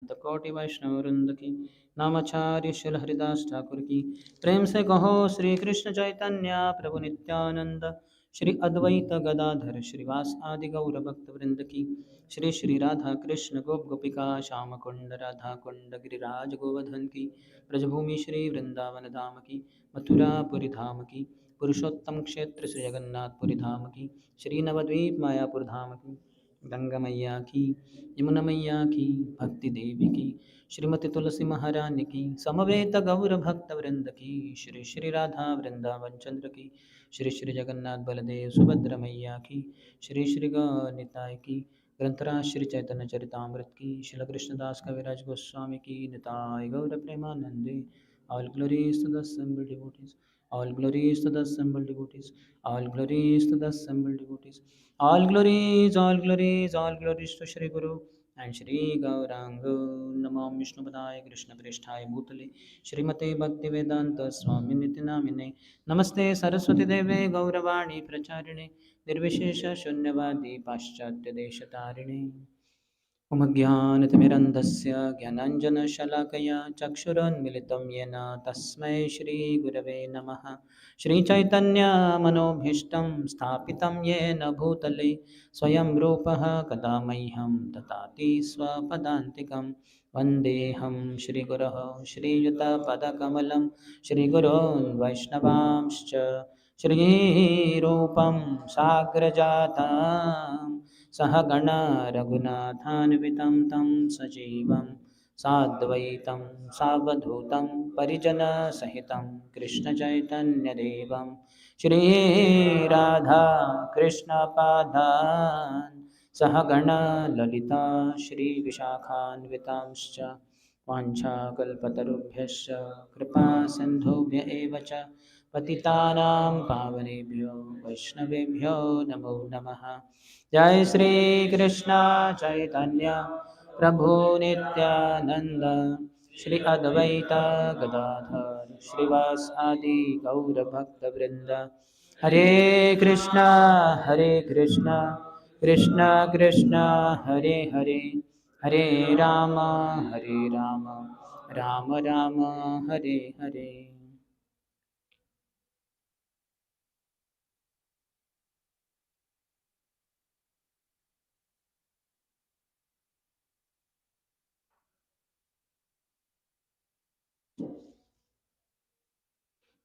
समस्त कोटि वैष्णव वृंद की, नामाचार्य शिल हरिदास ठाकुर की। प्रेम से कहो श्री कृष्ण चैतन्य प्रभु नित्यानंद, श्री अद्वैत गदाधर श्रीवास आदि गौर भक्त वृंद की। श्री श्री राधा कृष्ण गोप गोपिका श्याम कुंड राधा कुंड गिरिराज गोवर्धन की। ब्रजभूमि श्री वृंदावन धाम की, मथुरापुरी धाम की, पुरुषोत्तम क्षेत्र श्री जगन्नाथपुरी धाम की, श्री नवद्वीप मायापुर धाम की, गंगा मैया की, यमुना मैया की, भक्ति देवी की, श्रीमती तुलसी महारानी की, समवेत गौर भक्त वृंद की, श्री श्री राधा वृंदावन चंद्र की, श्री श्री जगन्नाथ बलदेव सुभद्र मैया की, श्री श्री गौर की, ग्रंथराज श्री चैतन्य चरितामृत की, श्रील कृष्णदास कविराज गोस्वामी की, निताय गौर प्रेमानंदे। All glories to the assembled devotees. All glories to the assembled devotees. All glories to the assembled devotees. All glories, all glories, all glories to Shri Guru and Shri Gauranga. Namo Vishnu Padaya Krishna Prishthaya Bhutale Shrimate Bhakti Vedanta Swami Niti Namine. Namaste Saraswati Deve Gauravani Pracharine Nirvishesha Shunyavadi Paschatya Deshatarine. उमज्ञानतिमिरन्धस्य ज्ञानाञ्जनशलाकया चक्षुरुन्मिलितं येन तस्मै श्रीगुरवे नमः। श्रीचैतन्यमनोभीष्टं स्थापितं येन भूतले स्वयं रूपः कदा मह्यं ददाति स्वपदान्तिकं। वन्देऽहं श्रीगुरोः श्रीयुतपदकमलं श्रीगुरोन् वैष्णवांश्च श्रीरूपं साग्रजातं सहगण रघुनाथान्वितं तं सजीवं साद्वैतं सावधूतं परिजनसहितं कृष्णचैतन्यदेवं श्रीराधा कृष्णपादान् सहगण ललिता श्रीविशाखान्वितांश्च वाञ्छाकल्पतरुभ्यश्च कृपासिन्धुभ्य एव च पतितानां पावनेभ्यो वैष्णवेभ्यो नमो नमः। जय श्री कृष्ण चैतन्य प्रभु नित्यानंद, श्री अद्वैत गदाधर श्रीवास आदि गौर भक्त वृंद। हरे कृष्णा कृष्णा कृष्णा हरे हरे, हरे Ram Ram Ram Hare Hare.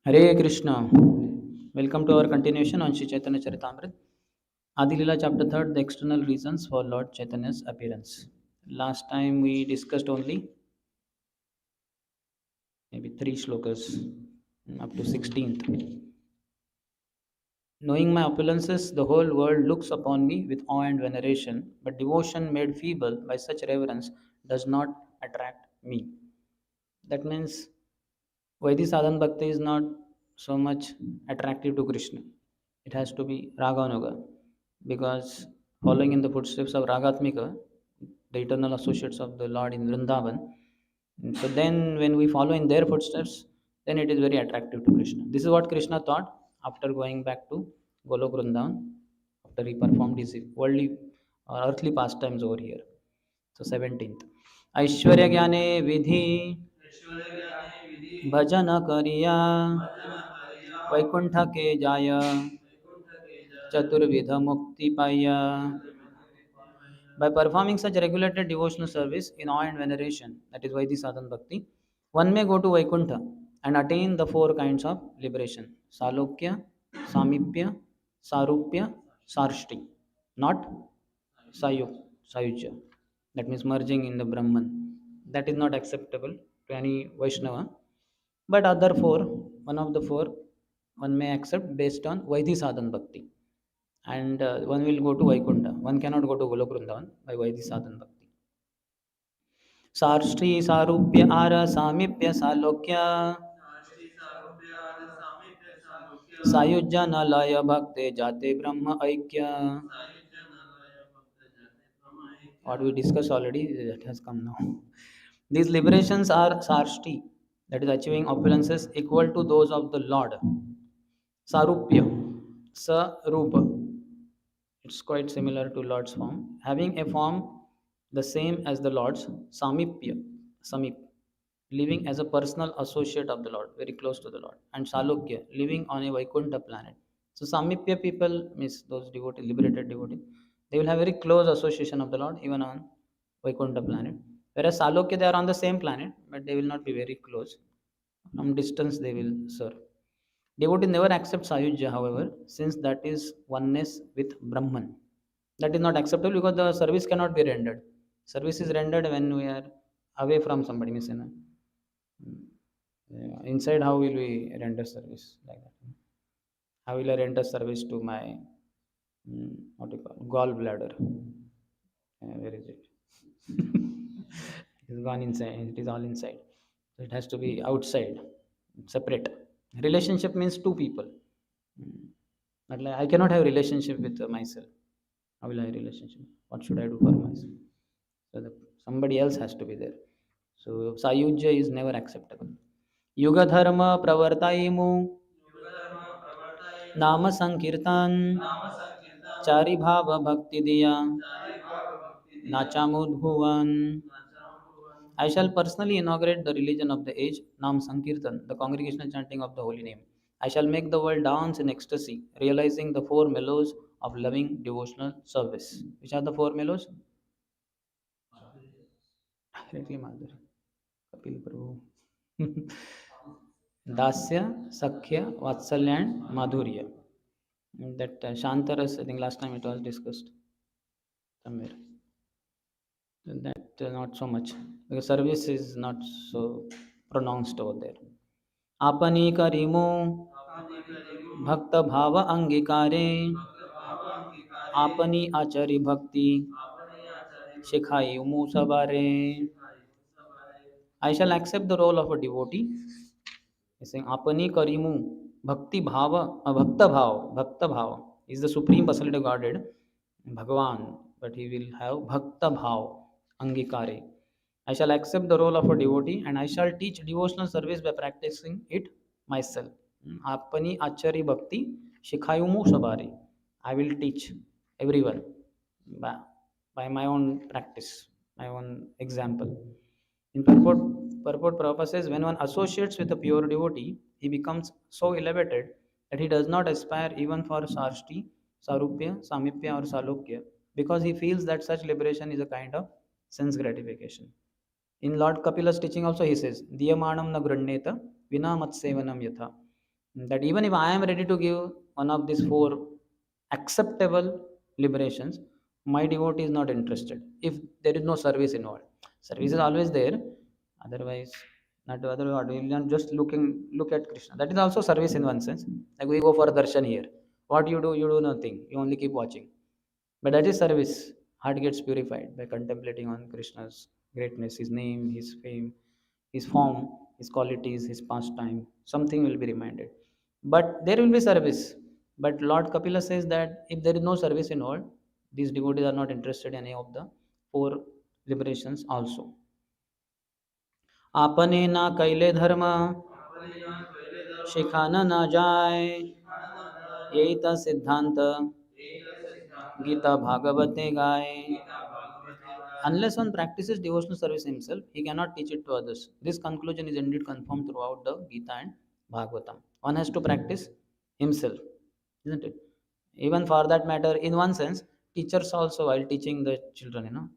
Hare Krishna. Welcome to our continuation on Sri Chaitanya Charitamrita Adi Lila chapter 3, the external reasons for Lord Chaitanya's appearance. Last time we discussed only maybe 3 shlokas up to 16th. Knowing my opulences, the whole world looks upon me with awe and veneration, but devotion made feeble by such reverence does not attract me. That means Vaidhi sadhan bhakti is not so much attractive to Krishna. It has to be Raganuga, because following in the footsteps of Ragatmika, the eternal associates of the Lord in Vrindavan, so then when we follow in their footsteps, then it is very attractive to Krishna. This is what Krishna thought after going back to Golok Vrindavan, after he performed his worldly or earthly pastimes over here. So 17th. ऐश्वर्य ज्ञाने विधि भजन करिया वैकुंठ के जाय चतुर्विध मुक्ति पाया. By performing such regulated devotional service in awe and veneration, that is Vaidhi Sadhan Bhakti, one may go to Vaikuntha and attain the 4 kinds of liberation: Salokya, Samipya, Sarupya, Sarshti. Not Sayuja. That means merging in the Brahman. That is not acceptable to any Vaishnava. But other 4, one of the 4, one may accept based on Vaidhi Sadhan Bhakti. And one will go to Vaikuntha. One cannot go to Golok Vrindavan by Vaidhi Sadhan Bhakti. सार्ष्टी सारूप्य or सामीप्य सालोक्य सायुज्य न लय भक्ते जाते ब्रह्म ऐक्य. What we discussed already, that has come now. These liberations are sarshti, that is achieving opulences equal to those of the Lord. Sarupya, Sarupa, it's quite similar to Lord's form. Having a form the same as the Lord's Samipya, Samip, living as a personal associate of the Lord, very close to the Lord, and Salokya, living on a Vaikuntha planet. So Samipya people means those devotees, liberated devotees, they will have very close association of the Lord even on Vaikuntha planet. Whereas Salokya, they are on the same planet, but they will not be very close. From distance, they will serve. Devotee never accepts Sayujya, however, since that is oneness with Brahman. That is not acceptable because the service cannot be rendered. Service is rendered when we are away from somebody. Means, inside, how will we render service like that? How will I render service to my what do you call gallbladder? Where is it? It is gone inside. It is all inside. So it has to be outside, separate. Relationship means two people. Mm. Not like I cannot have relationship with myself. How will I have relationship? What should I do for myself? So somebody else has to be there. So Sayujya is never acceptable. Yuga dharma pravartaimu नाम संकीर्तन चारि भाव भक्ति दिया नाचामुद्भुवन I shall personally inaugurate the religion of the age, Nam Sankirtan, the congregational chanting of the holy name. I shall make the world dance in ecstasy, realizing the four mellows of loving devotional service. Which are the four mellows? Directly Madhuri. Kapil Prabhu. Dasya, Sakhya, Vatsalya, and Madhurya. That Shantaras, I think last time it was discussed somewhere. That not so much because service is not so pronounced over there. आपनी करीमो भक्त भाव अंगीकारे आपनी आचरी भक्ति शिखाई मुसबारे I shall accept the role of a devotee. He's saying apani karimu bhakti bhava bhakta bhava is the supreme personality of Godhead Bhagavan, but he will have bhakta bhav angikare. I shall accept the role of a devotee and I shall teach devotional service by practicing it myself. Apani achari bhakti shikhayumu sabari. I will teach everyone by, by my own practice, my own example. In purport Prabhupada says, when one associates with a pure devotee, he becomes so elevated that he does not aspire even for sarshti, sarupya, samipya, or salokya, because he feels that such liberation is a kind of sense gratification. In Lord Kapila's teaching also he says, Diyamanam na granneta vina matsevanam yatha. That even if I am ready to give one of these four acceptable liberations, my devotee is not interested if there is no service involved. Service is always there, otherwise, not otherwise, we will not just look at Krishna. That is also service in one sense. Like we go for darshan here. What you do? You do nothing. You only keep watching. But that is service. Heart gets purified by contemplating on Krishna's greatness, his name, his fame, his form, his qualities, his pastime. Something will be reminded. But there will be service. But Lord Kapila says that if there is no service involved, these devotees are not interested in any of the four liberations also. आपने ना कैले धर्म शिखाना ना जाए यही तो सिद्धांत गीता भागवते गाए. Unless one practices devotional service himself, he cannot teach it to others. This conclusion is indeed confirmed throughout the Gita and Bhagavatam. One has to practice himself, isn't it? Even for that matter, in one sense, teachers also, while teaching the children,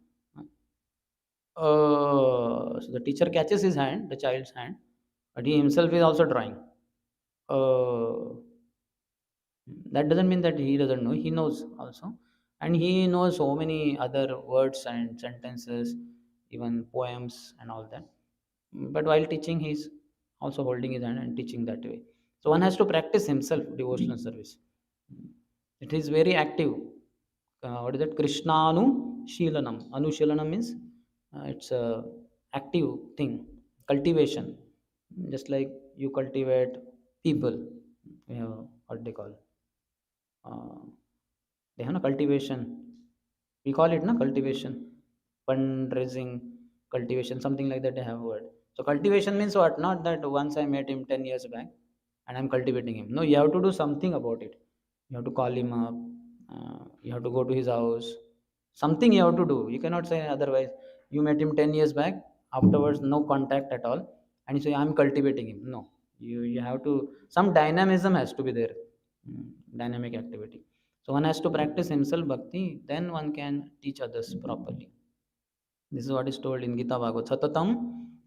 so the teacher catches his hand, the child's hand, but he himself is also drawing. Uh, that doesn't mean that he doesn't know, he knows also, and he knows so many other words and sentences, even poems and all that. But while teaching he's also holding his hand and teaching that way. So one has to practice himself devotional service. It is very active. What is that? Krishnanu Shilanam. Anushilanam means it's a active thing, cultivation. Just like you cultivate people, what they call, uh, they have no cultivation. We call it no cultivation, fundraising, cultivation, something like that. They have a word. So cultivation means what? Not that once I met him 10 years back and I'm cultivating him. No, you have to do something about it. You have to call him up. You have to go to his house, Something you have to do. You cannot say otherwise. You met him 10 years back, afterwards no contact at all, and you say I'm cultivating him. No, you have to, some dynamism has to be there. Dynamic activity. So one has to practice himself bhakti, then one can teach others properly. This is what is told in Gita Bhagavad. Satatam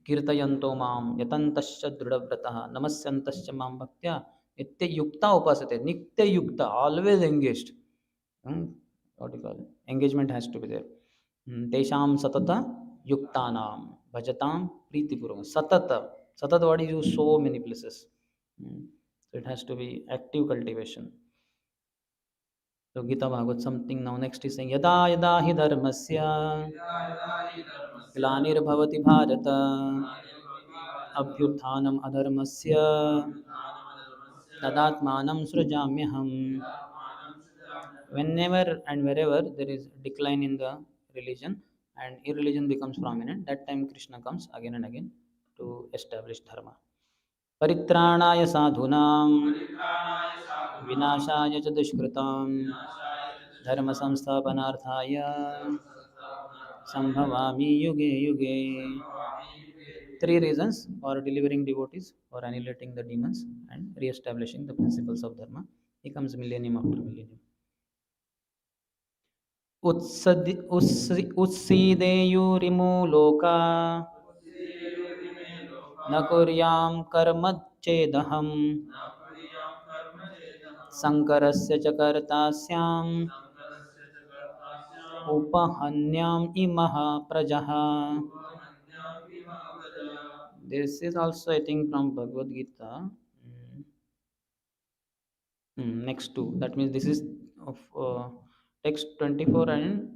kirtayanto mam yatantasya dridavratah namasyantasya mam bhaktya nitya yukta upasate. Nitya yukta, always engaged. What do you call it? Engagement has to be there. Tesham satata yuktanam bhajatam preetipurvam. Satata. Satata word is used so many places. So it has to be active cultivation. So Gita Bhagavad something now next is saying Yada yada hi dharmasya ग्लानिर्भवति Bharat अभ्युत्थानम् अधर्मस्य तदात्मानं सृजाम्यहम्. Whenever and wherever there is decline in the religion and irreligion becomes prominent, that time Krishna comes again and again to establish dharma. परित्राणाय साधूनां विनाशाय च दुष्कृतां धर्म संस्थापनार्थाय संभवामि युगे युगे. Three reasons for delivering devotees, for annihilating the demons, and re-establishing the principles of dharma. He comes millennium after millennium. उत्सीदेयुरिमो लोका न कुर्यां कर्म चेदहम् शङ्करस्य च कर्ता स्याम् उपहन्याम् इमः प्रजः. This is also, I think, from Bhagavad Gita. Next two. That means this is of text 24 and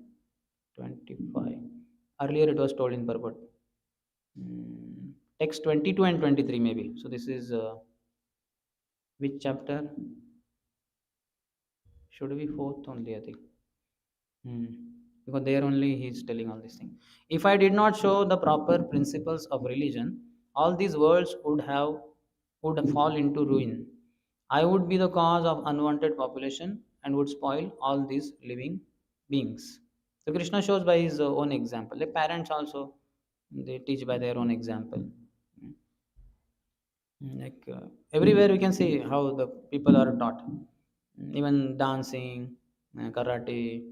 25. Earlier it was told in purport. Text 22 and 23 maybe. So this is which chapter? Should be fourth only, I think. Because there only he is telling all these things. If I did not show the proper principles of religion, all these worlds would fall into ruin. I would be the cause of unwanted population and would spoil all these living beings. So Krishna shows by his own example. The parents also, they teach by their own example. Like everywhere we can see how the people are taught. Even dancing, karate,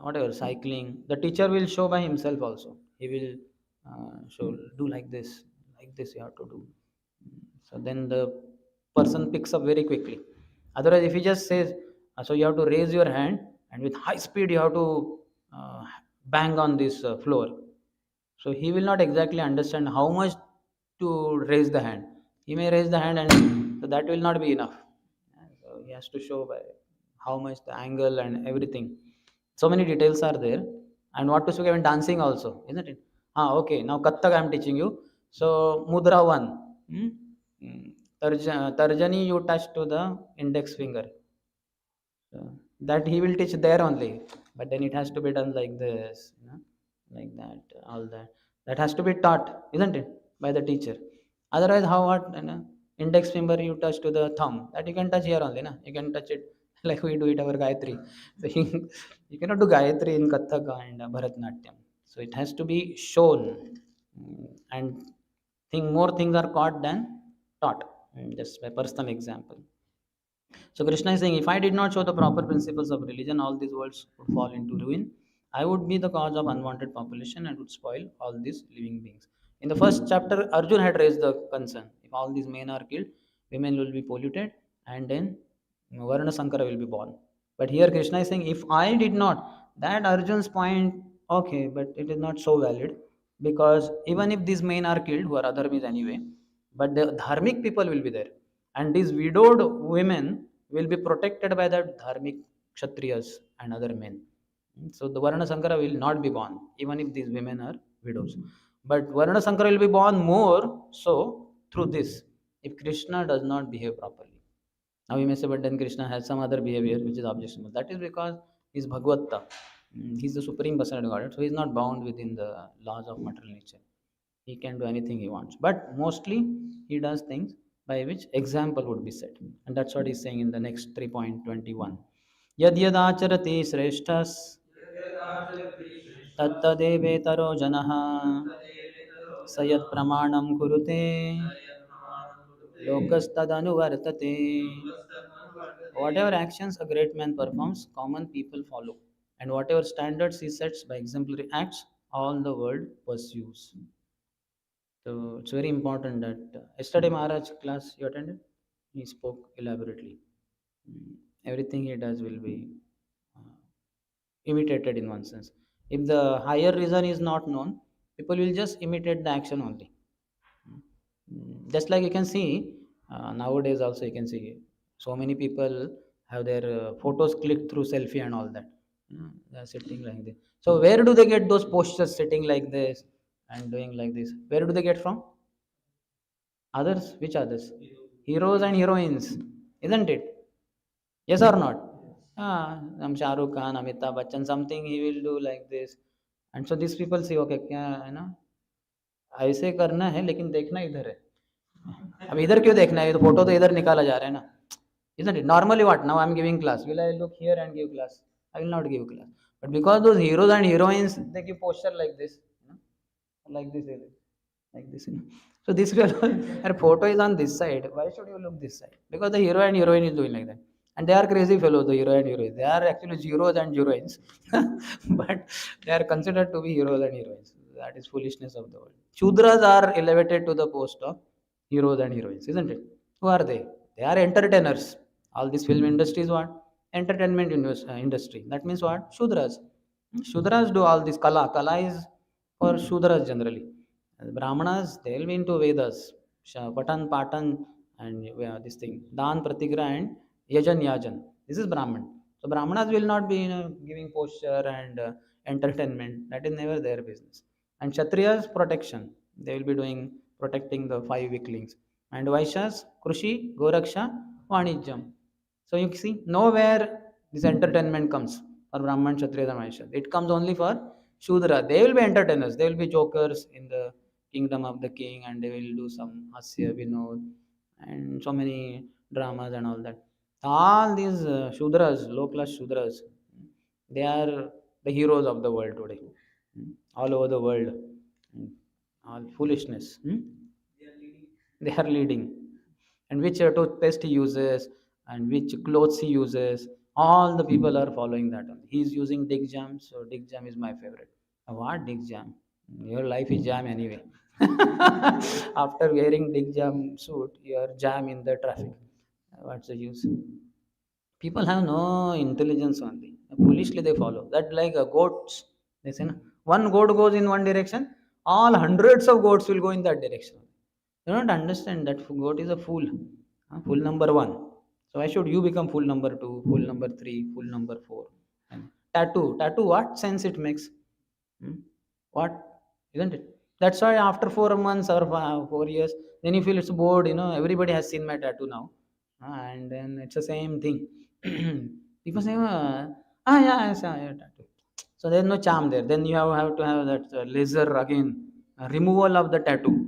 whatever, cycling. The teacher will show by himself also. He will show, do like this you have to do. So then the person picks up very quickly. Otherwise, if he just says, so you have to raise your hand and with high speed you have to bang on this floor. So he will not exactly understand how much to raise the hand. He may raise the hand and so that will not be enough. So he has to show by how much the angle and everything. So many details are there. And what to speak even dancing also, isn't it? Okay, now Kathak I am teaching you. So Mudra 1. Tarjani you touch to the index finger. So that he will teach there only, but then it has to be done like this, like that, all that. That has to be taught, isn't it, by the teacher? Otherwise, how what? Index finger you touch to the thumb. That you can touch here only, na? You can touch it like we do it our Gayatri. So you cannot do Gayatri in Kathaka and Bharatnatyam. So it has to be shown, and more things are caught than taught. Just by personal example. So Krishna is saying, if I did not show the proper principles of religion, all these worlds would fall into ruin. I would be the cause of unwanted population and would spoil all these living beings. In the first chapter, Arjun had raised the concern. If all these men are killed, women will be polluted, and then Varna Sankara will be born. But here Krishna is saying, if I did not, that Arjun's point, okay, but it is not so valid, because even if these men are killed, who are adharmis anyway, but the dharmic people will be there, and these widowed women will be protected by the dharmic kshatriyas and other men. So the Varna Sankara will not be born, even if these women are widows. But Varna Sankara will be born more so through this, if Krishna does not behave properly. Now we may say, but then Krishna has some other behavior which is objectionable. That is because he is Bhagavatta. He is the supreme personality of Godhead, so he is not bound within the laws of material nature. He can do anything he wants. But mostly he does things by which example would be set. And that's what he's saying in the next 3.21. Yad yadacharati shreshtas तत्तदेवेतरो जनः स यत्प्रमाणं कुरुते लोकस्तदनुवर्तते. Whatever actions a great man performs, common people follow. And whatever standards he sets by exemplary acts, all the world pursues. So it's very important that yesterday Maharaj class you attended, he spoke elaborately. Everything he does will be uh, imitated in one sense. If the higher reason is not known, people will just imitate the action only. Just like you can see nowadays, also you can see so many people have their photos clicked through selfie and all that. They are sitting like this. So where do they get those postures sitting like this and doing like this? Where do they get from? Others? Which others? Heroes and heroines, isn't it? Yes or not? Some Shah Rukh Khan, Amitabh Bachchan, something he will do like this. And so these people see, okay, क्या है ना ऐसे करना है लेकिन देखना इधर है. अब इधर क्यों देखना है, ये तो फोटो तो इधर निकाला जा रहा है ना. Isn't it? Normally what? Now I'm giving class. Will I look here and give class? I will not give class. But because those heroes and heroines, they give posture like this. Like this. Like this. So this girl, her photo is on this side. Why should you look this side? Because the hero and heroine is doing like that. And they are crazy fellows, the hero and heroine. They are actually heroes and heroines. But they are considered to be heroes and heroines. That is foolishness of the world. Shudras are elevated to the post of heroes and heroines, isn't it? Who are they? They are entertainers. All this film industry is what? Entertainment industry. That means what? Shudras. Shudras do all this kala. Kala is for Shudras generally. Brahmanas, they will be into Vedas, Patan, Patan, and this thing, Dan, Pratigra, and Yajan, Yajan. This is Brahman. So Brahmanas will not be giving posture and entertainment. That is never their business. And Kshatriyas, protection. They will be doing protecting the five weaklings. And Vaishyas, Krushi, Goraksha, Vanijam. So you see, nowhere this entertainment comes for Brahman, Kshatriya, and Vaishya. It comes only for Shudra. They will be entertainers. They will be jokers in the kingdom of the king, and they will do some Hasya, Vinod, and so many dramas and all that. All these Shudras, low class Shudras, they are the heroes of the world today. All over the world. All foolishness. They are leading. And which toothpaste he uses and which clothes he uses, all the people are following that only. He's using Dig Jam, so Dig Jam is my favorite. What Dig Jam? Your life is jam anyway. After wearing Dig Jam suit, you are jam in the traffic. What's the use? People have no intelligence only. Foolishly they follow. That like goats. They say, "Na, one goat goes in one direction, all hundreds of goats will go in that direction." You don't understand that goat is a fool. Fool number one. So why should you become fool number two, fool number three, fool number four? And tattoo, what sense it makes? Hmm? What? Isn't it? That's why after 4 months or 4 years, then you feel it's bored. Everybody has seen my tattoo now, and then it's the same thing. People say, yeah, yes, yeah, tattoo. So there's no charm there. Then you have to have that laser again, removal of the tattoo.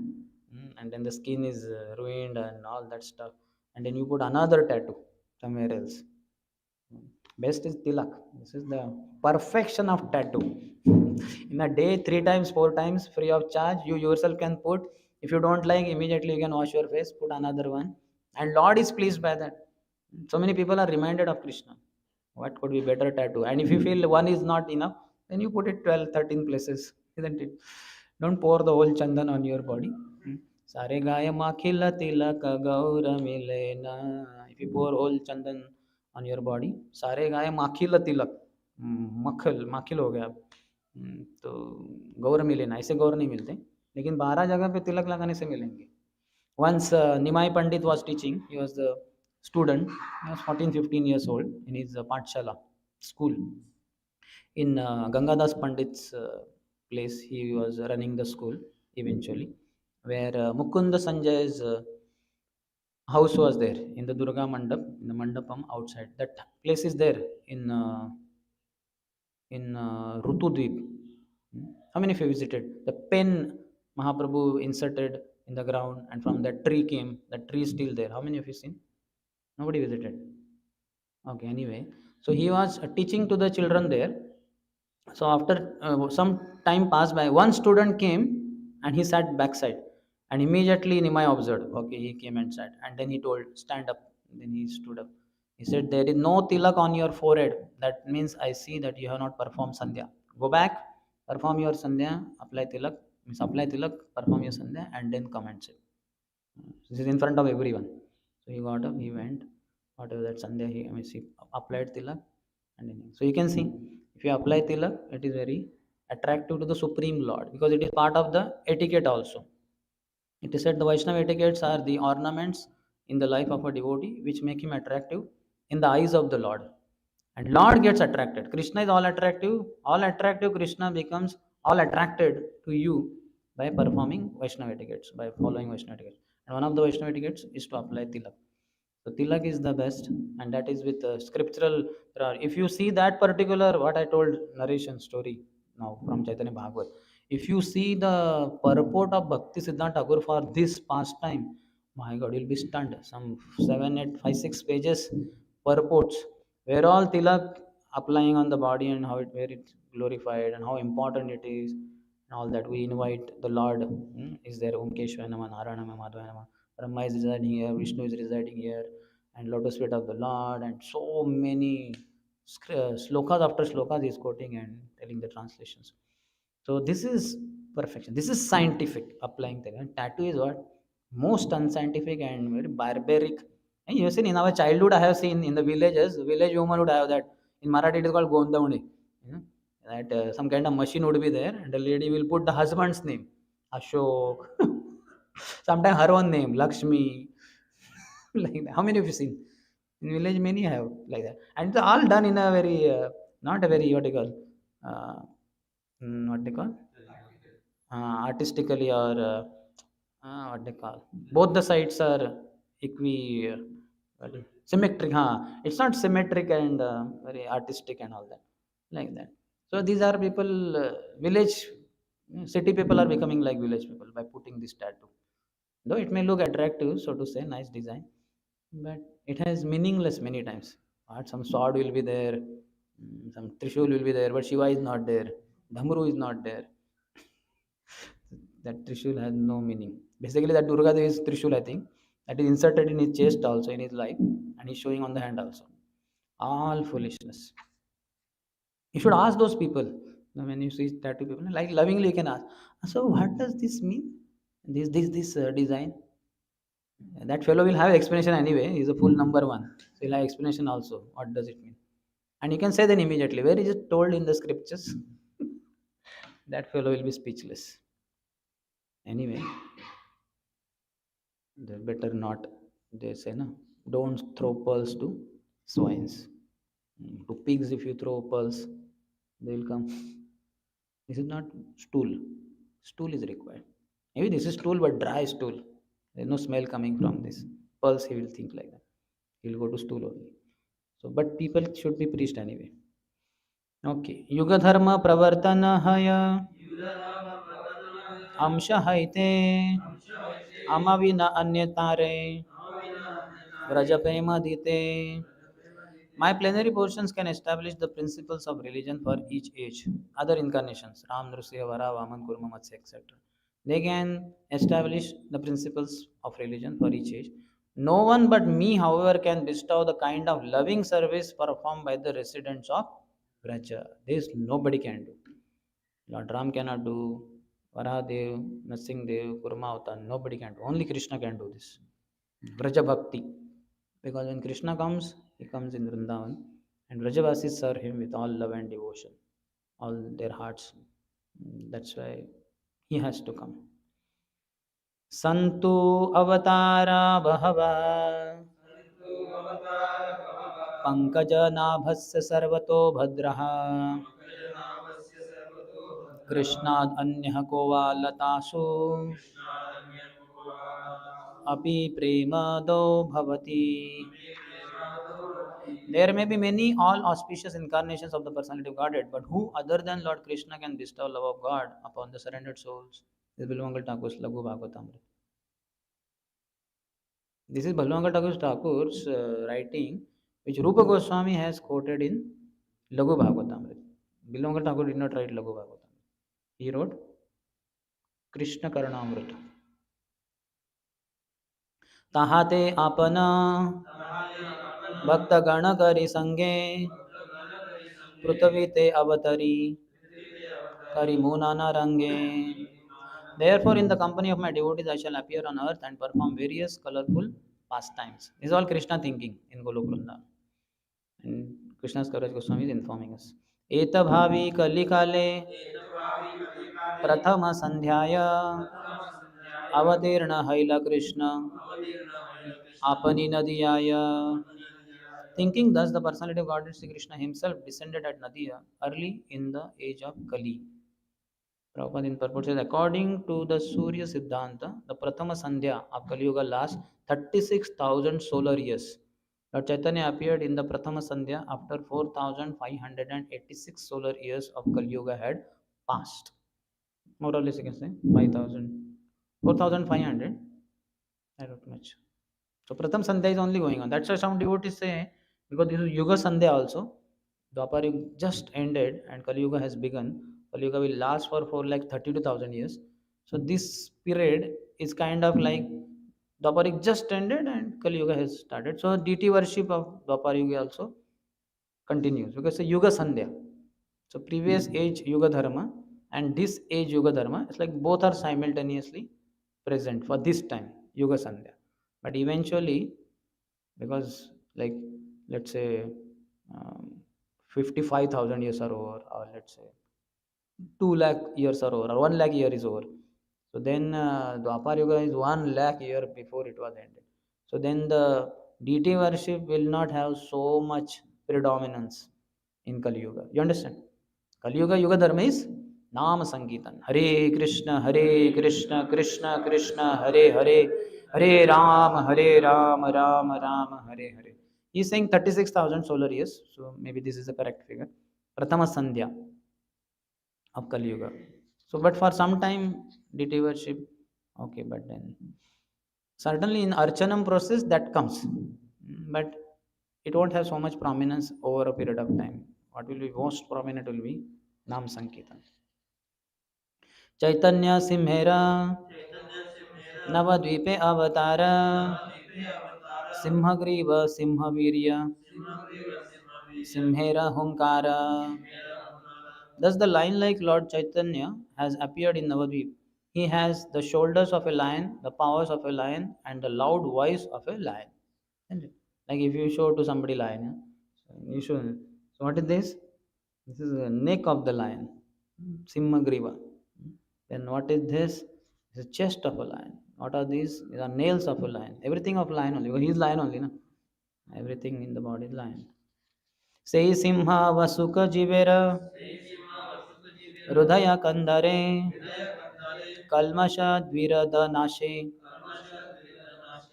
And then the skin is ruined and all that stuff. And then you put another tattoo somewhere else. Best is tilak. This is the perfection of tattoo. In a day, 3 times, 4 times, free of charge, you yourself can put. If you don't like, immediately you can wash your face, put another one. And Lord is pleased by that. So many people are reminded of Krishna. What could be better tattoo? And if you feel one is not enough, then you put it 12, 13 places, isn't it? Don't pour the whole chandan on your body. Sare gaya makhila tilaka gaura milena. If you pour whole chandan on your body, सारे गाय माखिल तिलक, मक्खल माखिल हो गया. तो गौर मिले ना, ऐसे गौर नहीं मिलते, लेकिन 12 जगह पे तिलक लगाने से मिलेंगे. Once Nimai Pandit was teaching, he was the student, he was 14, 15 years old in his Pathshala school. In Gangadas Pandit's place, he was running the school eventually, where Mukunda Sanjay's house was there in the Durga Mandap, in the Mandapam outside. That place is there in Rutudweep. How many of you visited? The pen Mahaprabhu inserted in the ground, and from that tree came. That tree is still there. How many of you seen? Nobody visited. Okay, anyway. So he was teaching to the children there, So after some time passed by, one student came and he sat backside, and immediately Nimai observed. Okay, he came and sat, and then he told, "Stand up." Then he stood up. He said, "There is no tilak on your forehead. That means I see that you have not performed sandhya. Go back, perform your sandhya, apply tilak, means apply tilak, perform your sandhya, and then come and sit." This is in front of everyone. So he got up, he went, whatever that Sunday he, I mean, he applied tilak, and then so you can see if you apply tilak, it is very attractive to the Supreme Lord because it is part of the etiquette also. It is said the Vaishnava etiquettes are the ornaments in the life of a devotee which make him attractive in the eyes of the Lord. And Lord gets attracted. Krishna is all attractive. All attractive Krishna becomes all attracted to you by performing Vaishnava etiquettes, by following Vaishnava etiquettes. And one of the Vaishnava etiquettes is to apply tilak. So tilak is the best, and that is with scriptural. If you see that particular what I told narration story now from Chaitanya Bhagavat, if you see the purport of Bhakti Siddhanta Thakur for this pastime, my God, you'll be stunned. Some 7, 8, 5, 6 pages purports where all tilak applying on the body and how it where it's glorified and how important it is and all that. We invite the Lord. Is there Om Keshwaya Nama, Narayana Nama, Madhvaya Nama, Brahma is residing here, Vishnu is residing here, and lotus feet of the Lord, and so many slokas after slokas he is quoting and telling the translations. So this is perfection. This is scientific applying thing. And tattoo is what? Most unscientific and very barbaric. And you have seen in our childhood, I have seen in the villages, village woman would have that. In Marathi, it is called Gondavani. You know, that some kind of machine would be there, and the lady will put the husband's name, Ashok. Sometimes her own name, Lakshmi. Like that. How many of you seen? In village, many have like that, and it's all done in a very not a very what do you call uh, what they call artistically or what they call both the sides are equi symmetric. It's not symmetric and very artistic and all that like that. So these are people village city people are becoming like village people by putting this tattoo, though it may look attractive, so to say, nice design, but it has meaningless many times. What, some sword will be there, some trishul will be there, but Shiva is not there, Dhamru is not there. That Trishul has no meaning. Basically, that Durga Devi is Trishul, I think. That is inserted in his chest also, in his life, and he's showing on the hand also. All foolishness. You should ask those people. When you see tattoo people, like lovingly, you can ask. So, what does this mean? This design. That fellow will have explanation anyway. He's a full number one. So he'll have explanation also. What does it mean? And you can say then immediately. Where is it told in the scriptures? That fellow will be speechless. Anyway, they better not, they say no, don't throw pearls to swines. To pigs if you throw pearls, they will come. This is not stool. Stool is required. Maybe this is stool but dry stool, there's no smell coming from this pearls. He will think like that, he'll go to stool only. So but people should be preached anyway. Okay, युग धर्म प्रवर्तन हय अंश हैते अमविन अन्य तारे व्रज प्रेम दीते. My plenary portions can establish the principles of religion for each age. Other incarnations, Ram, Nrsimha, Vara, Vaman, Kurma, Matsya, etc. They can establish the principles of religion for each age. No one but me, however, can bestow the kind of loving service performed by the residents of Vraja. This nobody can do. Lord Ram cannot do, Varahadev, Dev, Kurma Avatar, nobody can do. Only Krishna can do this. Vraja Bhakti. Because when Krishna comes, he comes in Vrindavan, and Vrajavasis serve him with all love and devotion, all their hearts. That's why he has to come. Santu avatara bahava पङ्कजनाभस्य सर्वतो भद्रः कृष्णाद् अन्यः को वा लतासु अपि प्रेमदो भवति. There may be many all auspicious incarnations of the personality of Godhead, but who other than Lord Krishna can bestow love of God upon the surrendered souls? This is Bilwangal Thakur's Laghu Bhagavatamrita. This is Bilwangal Thakur's writing, which Rupa Goswami has quoted in Laghu Bhagavatamrita. Bilwangar Thakur did not write Laghu Bhagavatam. He wrote Krishna Karnamrita. ताहाते आपन भक्तगण करि संगे पृथ्वी ते अवतरी करि मुनाना रंगे. Therefore, in the company of my devotees, I shall appear on earth and perform various colorful pastimes. This is all Krishna thinking in Golok Vrindavan. And Krishna's Kaviraj Goswami is informing us. Eta bhavi kalikale प्रथम संध्याय अवतीर्ण hell Krishna आपनी नदियाय. Thinking thus, the personality of Godhead Sri Krishna himself descended at Nadia early in the age of Kali. Prabhupada in purport says, according to the Surya Siddhanta, the Prathama Sandhya of Kali Yuga lasts 36,000 solar years. Lord Chaitanya appeared in the Prathama Sandhya after 4,586 solar years of Kali Yuga had passed. More or less, you can say 5,000, 4,500. I don't much. So Pratham Sandhya is only going on. That's why some devotees say, because this is Yuga Sandhya also, Dwapar Yuga just ended and Kali Yuga has begun. Kali Yuga will last for like 32,000 years. So this period is kind of like Dwapar Yuga just ended and Kali Yuga has started. So deity worship of Dwapar Yuga also continues because it's a Yuga Sandhya. So previous age Yuga Dharma and this age Yuga Dharma, it's like both are simultaneously present for this time, Yuga Sandhya. But eventually, because like let's say um, 55,000 years are over, or let's say 2 lakh years are over, or 1 lakh year is over. So then Dwapar Yuga is 1 lakh year before it was ended. So then the deity worship will not have so much predominance in Kali Yuga. You understand? Kali Yuga, Yuga Dharma is Nam Sankirtan. Hare Krishna, Krishna Krishna, Hare Hare, Hare Ram, Ram Ram, Hare Hare. He is saying 36,000 solar years. So maybe this is the correct figure. Prathama Sandhya of Kali Yuga. So, but for some time, deity worship, okay, but then certainly in Archanam process that comes, but it won't have so much prominence over a period of time. What will be most prominent will be Nam Sankirtan. Chaitanya Simhera Navadvipe Avatara Simhagriva Simhavirya Simhera Hunkara. Thus, the lion like Lord Chaitanya has appeared in Navadvip. He has the shoulders of a lion, the powers of a lion, and the loud voice of a lion. Isn't it? Like if you show to somebody lion, yeah? So you show. So what is this? This is the neck of the lion, Simhagriva. Then what is this? It's the chest of a lion. What are these? These are nails of a lion. Everything of lion only. Because he is lion only, no? Everything in the body is lion. Say Simha Vasuka Jivera हृदय कंदरे कल्मष द्विरद नाशे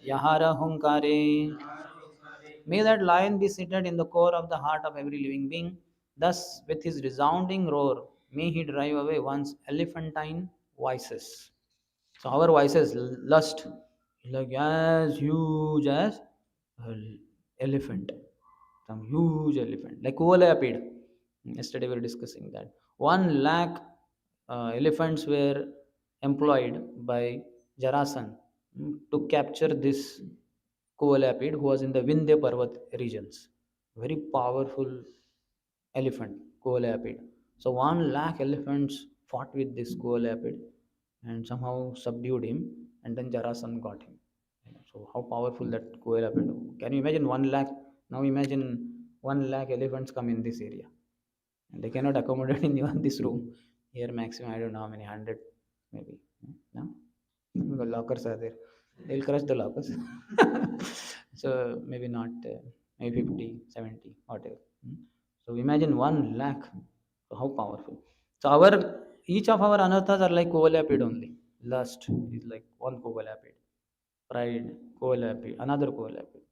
यहार हुंकारे. May that lion be seated in the core of the heart of every living being. Thus, with his resounding roar, may he drive away one's elephantine vices. So, our vices, lust, like as huge as an elephant, some huge elephant, like Kuvalapid. Yesterday we were discussing that. 1 lakh elephants were employed by Jarasan to capture this Kuvalapid who was in the Vindhya Parvat regions. Very powerful elephant, Kuvalapid. So 1 lakh elephants fought with this Kuvalapid and somehow subdued him, and then Jarasan got him. So how powerful that Kuvalapid. Can you imagine 1 lakh? Now imagine 1 lakh elephants come in this area. And they cannot accommodate in even this room. Here maximum I don't know how many 100 maybe. No? Because lockers are there. They'll crush the lockers. So maybe not maybe 50, 70, whatever. So imagine 1 lakh. So how powerful. So our each of our anarthas are like kovalapid only. Lust is like one kovalapid. Pride, kovalapid, another kovalapid.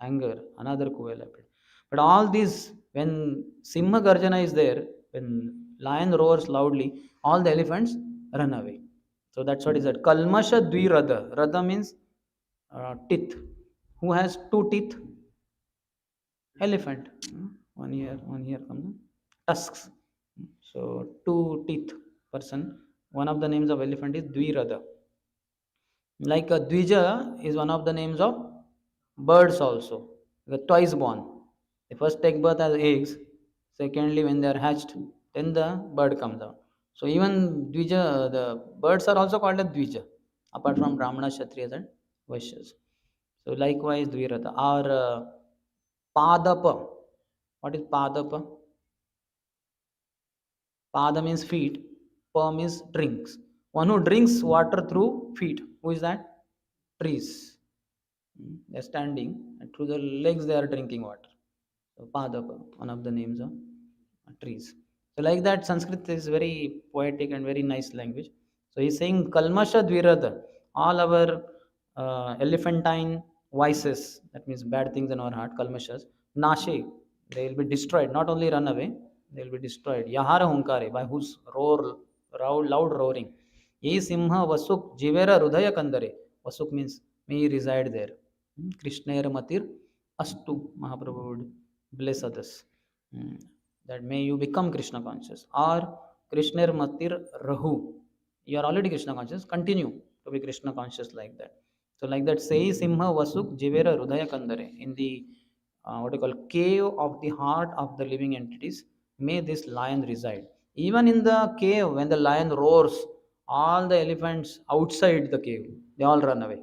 Anger, another kovalapid. But all these, when Simha Garjana is there, when lion roars loudly, all the elephants run away. So that's what is that. Kalmasha Dvirada. Radha means teeth. Who has two teeth? Elephant. One here comes tusks. So two teeth person. One of the names of elephant is Dvirada. Like a Dvija is one of the names of birds also. The twice born. They first take birth as eggs. Secondly, when they are hatched, then the bird comes out. So even Dvija, the birds are also called as Dvija, apart from Brahmana, Kshatriyas and Vaishyas. So likewise, Dvirata or Padapa. What is Padapa? Pada means feet. Pa means drinks. One who drinks water through feet. Who is that? Trees. They're standing and through the legs they are drinking water. So Padapa, one of the names of trees. So like that, Sanskrit is very poetic and very nice language. So he's saying Kalmasha Dvirada, all our elephantine vices, that means bad things in our heart, Kalmashas, Nashe, they will be destroyed, not only run away, they will be destroyed. Yahara Hunkare, by whose loud roaring. Ye Simha Vasuk Jivera Rudaya Kandare. Vasuk means may he reside there. Krishnair Matir Astu, Mahaprabhu would bless others. Hmm. That may you become Krishna conscious. Or Krishnair Matir Rahu. You are already Krishna conscious. Continue to be Krishna conscious like that. So like that, Sei Simha Vasuk Jivera Rudaya Kandare. In the what you call cave of the heart of the living entities, may this lion reside. Even in the cave, when the lion roars, all the elephants outside the cave, they all run away.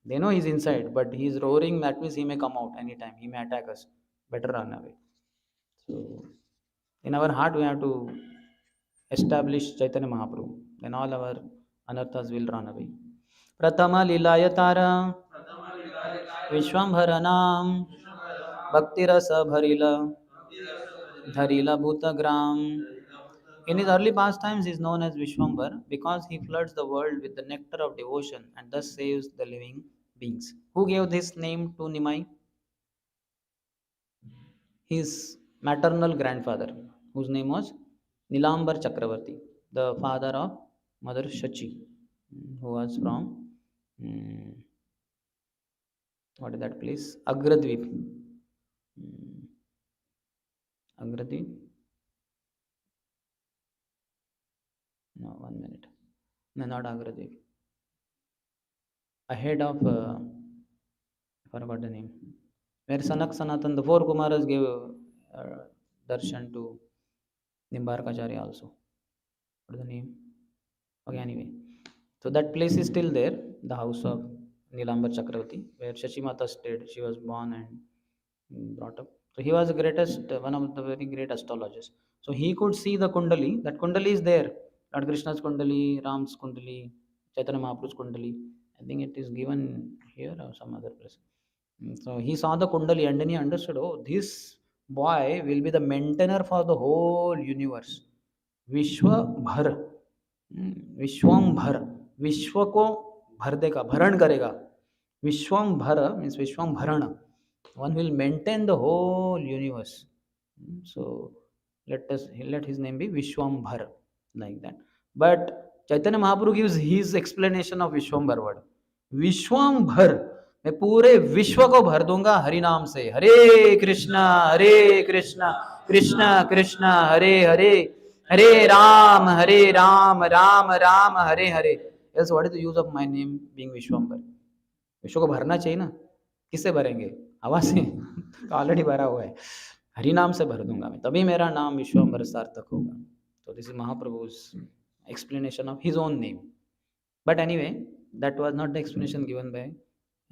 They know he's inside, but he's roaring. That means he may come out anytime. He may attack us. Better run away. So, in our heart, we have to establish Chaitanya Mahaprabhu. Then all our anarthas will run away. Pratama Lilayatara Vishwambharanam Bhaktirasa Bharila Dharila Bhutagram. In his early pastimes, he is known as Vishwambar because he floods the world with the nectar of devotion and thus saves the living beings. Who gave this name to Nimai? His maternal grandfather, whose name was Nilambar Chakravarti, the father of Mother Shachi, who was from mm, what is that place? Agradweep. Mm, Agradweep? No, 1 minute. No, not Agradweep. Ahead of, I forgot the name. Where Sanak Sanatan, the four Kumaras gave darshan to Nimbarkacharya also. What is the name? Okay, anyway. So that place is still there, the house of Nilambar Chakravarti, where Shashimata stayed. She was born and brought up. So he was the greatest, one of the very great astrologers. So he could see the Kundali. That Kundali is there. Lord Krishna's Kundali, Ram's Kundali, Chaitanya Mahaprabhu's Kundali. I think it is given here or some other place. So he saw the Kundali and then he understood, oh, this boy will be the maintainer for the whole universe. विश्वभर विश्वंभर विश्व को भर देगा भरण करेगा विश्वंभर means विश्वंभरण one will maintain the whole universe. So let his name be Vishwambhar, like that. But Chaitanya Mahaprabhu gives his explanation of Vishwambhar word. Vishwambhar, मैं पूरे विश्व को भर दूंगा हरि नाम से. हरे Krishna Krishna Krishna Hare Hare Hare Ram Ram Ram Hare Hare. Else what is the use of my name being Vishwambar? विश्व को भरना चाहिए ना. किससे भरेंगे? हवा से. तो ऑलरेडी भरा हुआ है. हरि नाम से भर दूंगा मैं, तभी मेरा नाम विश्वम्बर सार्थक होगा. So this is Mahaprabhu's explanation of his own name. But anyway, that was not the explanation given by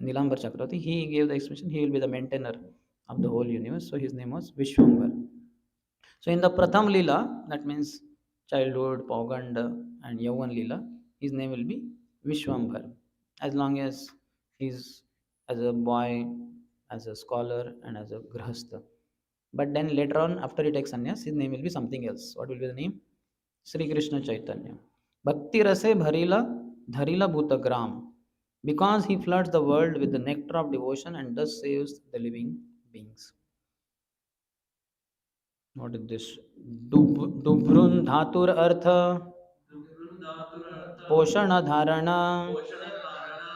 Nilambar Chakravarti. He gave the explanation, he will be the maintainer of the whole universe. So his name was Vishwambar. So in the Pratham Lila, that means childhood, Paugand, and Yavan Lila, his name will be Vishwambar. As long as he's as a boy, as a scholar, and as a grahastha. But then later on, after he takes sannyas, his name will be something else. What will be the name? Sri Krishna Chaitanya. Bhakti Rase Bharila Dharila Bhutagram. Because he floods the world with the nectar of devotion and thus saves the living beings. What is this? Dubhrun Dhatur Artha Poshana Dharana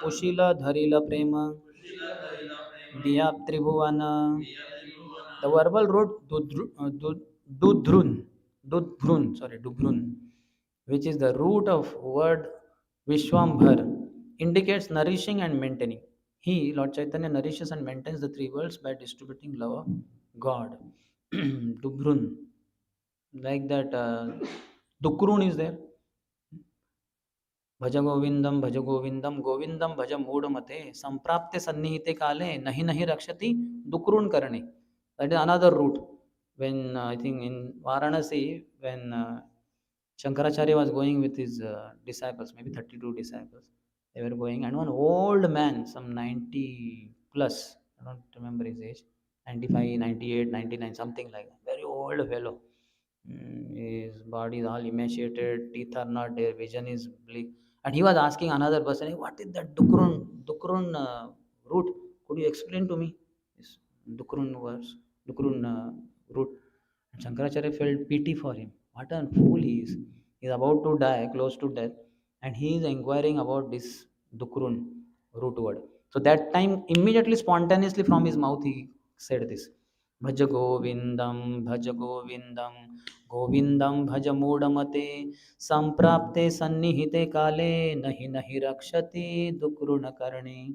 Pushila Dharila Prema Diyap Tribhuvana. The verbal root Dudrun Dubhrun, which is the root of word Vishwambhar, indicates nourishing and maintaining. He, Lord Chaitanya, nourishes and maintains the three worlds by distributing love of God. Dubhrun, like that, Dukrun is there. भज गोविंदम गोविंदम भज मूढ़मते संप्राप्ते सन्निहिते काले नहीं नहीं रक्षति दुक्रून करणे. That is another route. When I think in Varanasi, when Shankaracharya was going with his disciples, maybe 32 disciples, they were going, and one old man, some 90 plus, I don't remember his age, 95, 98, 99, something like that, very old fellow. His body is all emaciated, teeth are not there, vision is bleak. And he was asking another person, "Hey, what is that Dukrun root? Could you explain to me this Dukrun verse, Dukrun root?" And Shankaracharya felt pity for him. What a fool he is. He is about to die, close to death, and he is inquiring about this Dukrun root word. So that time, immediately, spontaneously from his mouth, he said this. भज गोविंदम भज गोविंदम गोविंदम भज मूढ़मते संप्राप्ते सन्निहिते काले नहि नहि रक्षति दुकृण करणे.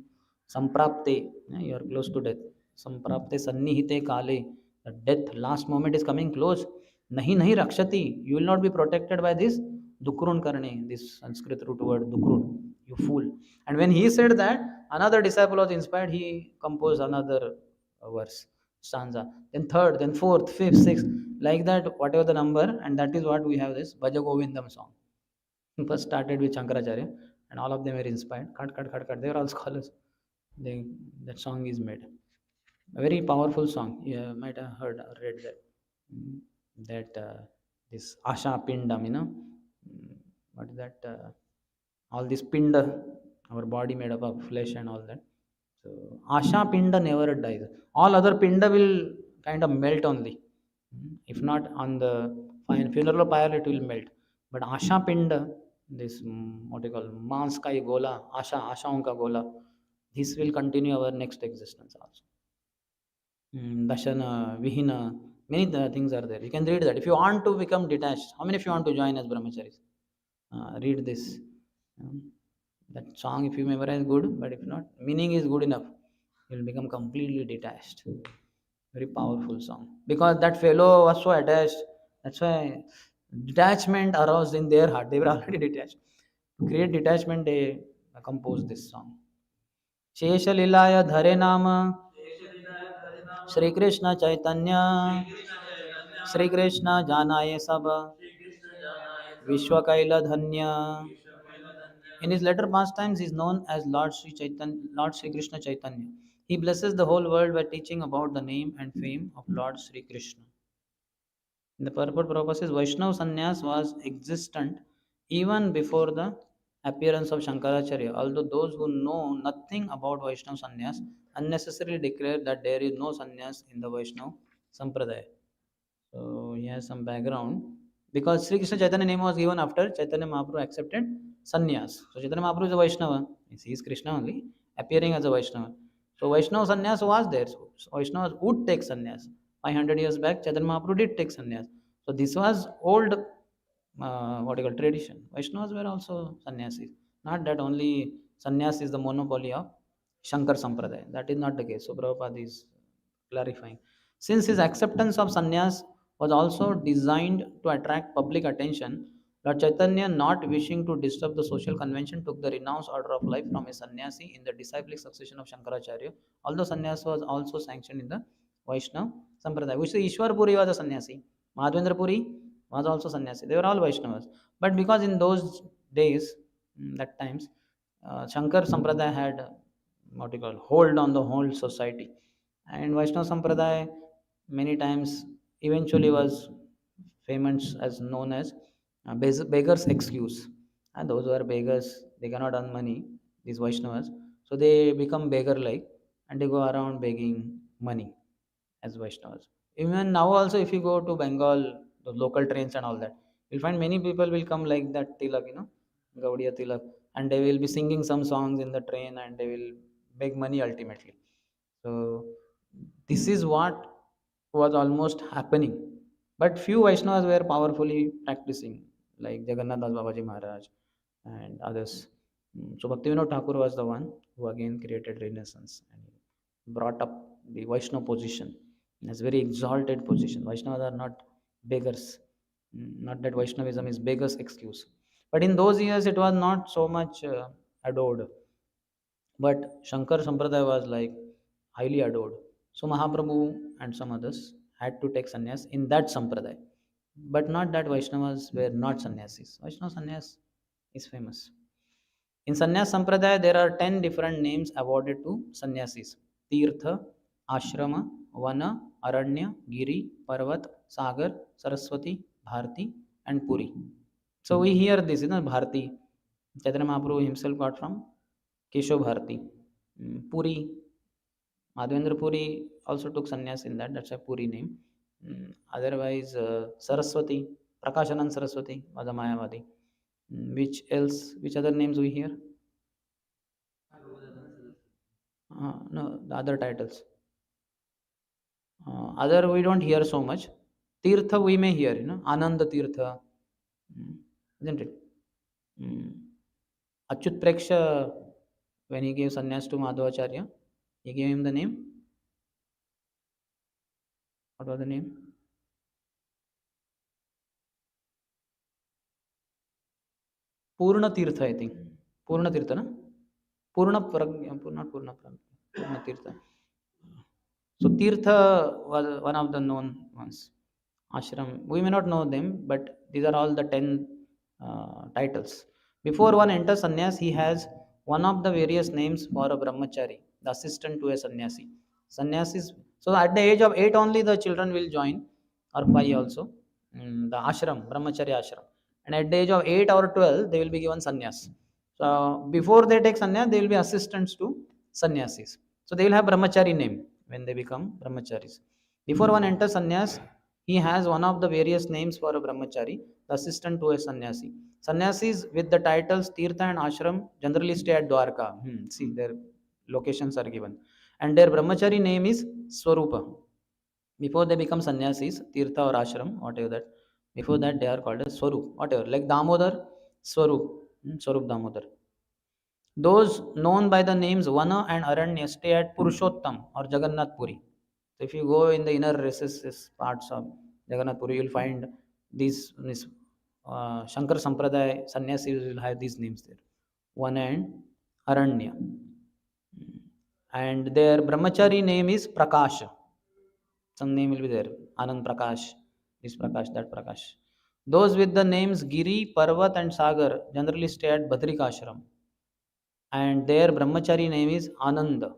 Samprapte, you are close to death. Samprapte sannihite kale, the death last moment is coming close. Nahi nahi rakshati, you will not be protected by this dukrun karne, this Sanskrit root word dukrun, you fool. And when he said that, another disciple was inspired, he composed another verse, stanza. Then third, then fourth, fifth, sixth, like that, whatever the number, and that is what we have this Bhaja Govindam song. First started with Shankaracharya, and all of them were inspired. Cut, cut, cut, cut. They are all scholars. They, that song is made. A very powerful song. You might have heard or read that. Mm, That this Asha Pindam, what is that? All this Pinda, our body made up of flesh and all that. So Asha Pinda never dies. All other Pinda will kind of melt only. If not on the funeral pyre, it will melt. But Asha Pinda, this what you call Manskai Gola, Asha Onka Gola, this will continue our next existence also. Dashana, Vihina, many things are there. You can read that. If you want to become detached, how many of you want to join as brahmacharis? Read this. Um, that song, if you memorize, good, but if not, meaning is good enough. You will become completely detached. Very powerful song. Because that fellow was so attached. That's why detachment aroused in their heart. They were already detached. To create detachment, they composed this song. शेष लीलाय धरे नाम श्री कृष्ण चैतन्य श्री कृष्ण जानाए सब विश्व कैल धन्य. In his later pastimes, he is known as Lord Sri Chaitanya, Lord Sri Krishna Chaitanya. He blesses the whole world by teaching about the name and fame of Lord Sri Krishna. In the purport proposes Vaishnav sannyas was existent even before the appearance of Shankaracharya, although those who know nothing about Vaishnav sannyas unnecessarily declare that there is no sannyas in the Vaishnav sampradaya. So he has some background because Sri Krishna Chaitanya name was given after Chaitanya Mahaprabhu accepted sannyas. So Chaitanya Mahaprabhu is a Vaishnava. He is Krishna only, appearing as a Vaishnava. So Vaishnava sannyas was there. So Vaishnavas would take sannyas. 500 years back, Chaitanya Mahaprabhu did take sannyas. So this was old, what you call tradition. Vaishnavas were also sannyasis. Not that only sannyas is the monopoly of Shankar Sampradaya. That is not the case. So Prabhupada is clarifying. Since his acceptance of sannyas was also designed to attract public attention, Lord Chaitanya, not wishing to disturb the social convention, took the renounced order of life from a sannyasi in the disciplic succession of Shankaracharya, although sannyas was also sanctioned in the Vaishnava Sampradaya, which is Ishwar Puri was a sannyasi, Madhavendra Puri was also sannyasi. They were all Vaishnavas. But because in those days, that times, Shankar Sampradaya had what you call hold on the whole society, and Vaishnava Sampradaya many times eventually was famous as known as beggar's excuse. And those who are beggars, they cannot earn money, these Vaishnavas, so they become beggar like and they go around begging money as Vaishnavas. Even now also, if you go to Bengal, the local trains and all that, you'll find many people will come like that Tilak, Gaudiya Tilak, and they will be singing some songs in the train and they will beg money ultimately. So this is what was almost happening But few Vaishnavas were powerfully practicing, like Jagannath Das Babaji Maharaj and others. So Bhaktivinoda Thakur was the one who again created Renaissance and brought up the Vaishnava position. It's a very exalted position. Vaishnavas are not beggars. Not that Vaishnavism is beggars' excuse. But in those years, it was not so much adored. But Shankar Sampradaya was like highly adored. So Mahaprabhu and some others had to take sannyas in that Sampradaya. But not that Vaishnavas were not sannyasis. Vaishnava sannyas is famous. In Sannyas Sampradaya, there are 10 different names awarded to sannyasis: Tirtha, Ashrama, Vana, Aranya, Giri, Parvat, Sagar, Saraswati, Bharti, and Puri. So we hear this, Bharti. Chaitanya Mahaprabhu himself got from Keshav Bharti. Puri, Madhavendra Puri also took sannyas in that, that's a Puri name. Otherwise, Saraswati, Prakashanand Saraswati was a Mayavadi. Which else, which other names we hear? No, the other titles. Other we don't hear so much. Tirtha we may hear, Ananda Tirtha, mm, isn't it? Mm. Achyut Preksha, when he gave sannyas to Madhvacharya, he gave him the name. What was the name? Purna Tirtha, I think. Purna Tirtha, na? Purna Pragya, not Purna Pragya, Purna Tirtha. So Tirtha was one of the known ones. Ashram, we may not know them, but these are all the 10 titles. Before one enters sannyas, he has one of the various names for a brahmachari, the assistant to a sannyasi. Sannyasis, so at the age of 8 only the children will join, or 5 also, the ashram, brahmachari ashram. And at the age of 8 or 12, they will be given sannyas. So before they take sannyas, they will be assistants to sannyasis. So they will have brahmachari name when they become brahmacharis. Before one enters sannyas, he has one of the various names for a brahmachari, the assistant to a sannyasi. Sannyasis with the titles Tirtha and Ashram generally stay at Dwarka. See, their locations are given. And their brahmachari name is Swarupa. Before they become sannyasis, Tirtha or Ashram, whatever that, before that they are called as Swarup, whatever. Like Damodar, Swarup, Swarup Damodar. Those known by the names Vana and Aranya stay at Purushottam or Jagannath Puri. So if you go in the inner recesses parts of Jagannath Puri, you will find these Shankar Sampradaya sannyasis will have these names there. Vana and Aranya. And their brahmachari name is Prakash. Some name will be there. Anand Prakash, this Prakash, that Prakash. Those with the names Giri, Parvat, and Sagar generally stay at Badrikashram. And their brahmachari name is Ananda.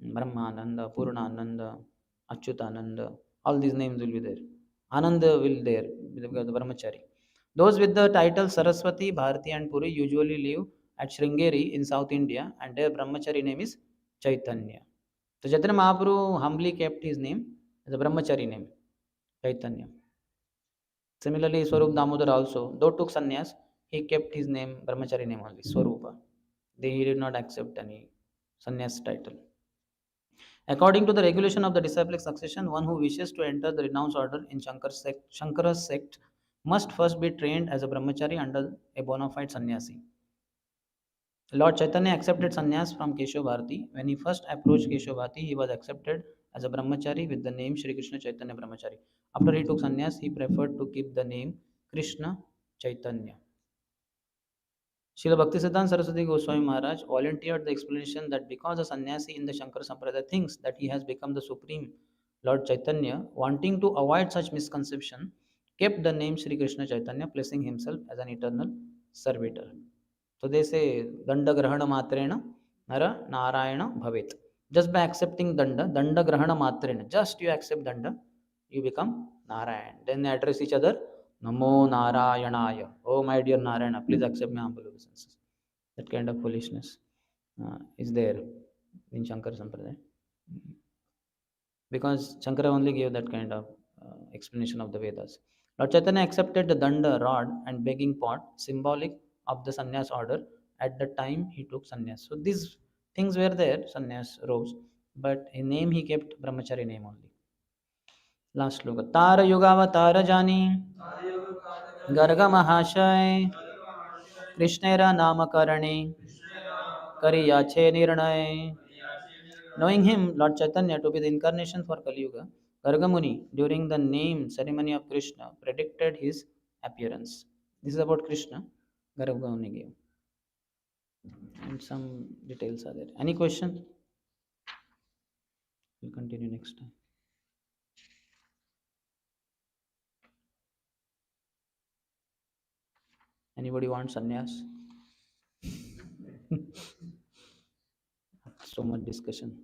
Brahmananda, Purnananda, Achyutananda, all these names will be there. Ananda will there because the brahmachari. Those with the title Saraswati, Bharati, and Puri usually live at Sringeri in South India, and their brahmachari name is Chaitanya. So Chaitanya Mahaprabhu humbly kept his name as a brahmachari name, Chaitanya. Similarly, Swarup Damodar also, though took sannyas, he kept his name, brahmachari name only, Swarupa. He did not accept any sannyas title. According to the regulation of the disciplic succession, one who wishes to enter the renounced order in Shankara's sect must first be trained as a brahmachari under a bona fide sannyasi. Lord Chaitanya accepted sannyas from Keshav Bharati. When he first approached Keshav Bharati, he was accepted as a brahmachari with the name Shri Krishna Chaitanya Brahmachari. After he took sannyas, he preferred to keep the name Krishna Chaitanya. Srila Bhaktisiddhanta Saraswati Goswami Maharaj volunteered the explanation that because a sannyasi in the Shankara Sampradaya thinks that he has become the supreme Lord Chaitanya, wanting to avoid such misconception, kept the name Sri Krishna Chaitanya, placing himself as an eternal servitor. So they say, Danda Grahana Matrena Nara Narayana Bhavet. Just by accepting Danda Grahana Matrena, just you accept Danda, you become Narayan. Then they address each other, Namo Narayanaya. Oh, my dear Narayana, please accept my humble obeisances. That kind of foolishness is there in Shankar Sampradaya. Because Shankara only gave that kind of explanation of the Vedas. Lord Chaitanya accepted the danda rod and begging pot, symbolic of the sannyas order, at the time he took sannyas. So these things were there, sannyas robes, but in name he kept brahmachari name only. Last श्लोक तार युगावतार जानी गर्ग महाशय कृष्णेरा नामकरणे करियाछे निर्णय. Knowing him, Lord Chaitanya, to be the incarnation for Kali Yuga, Gargamuni, during the name ceremony of Krishna, predicted his appearance. This is about Krishna. Gargamuni gave. And some details are there. Any question? We'll continue next time. Anybody want sannyas? So much discussion.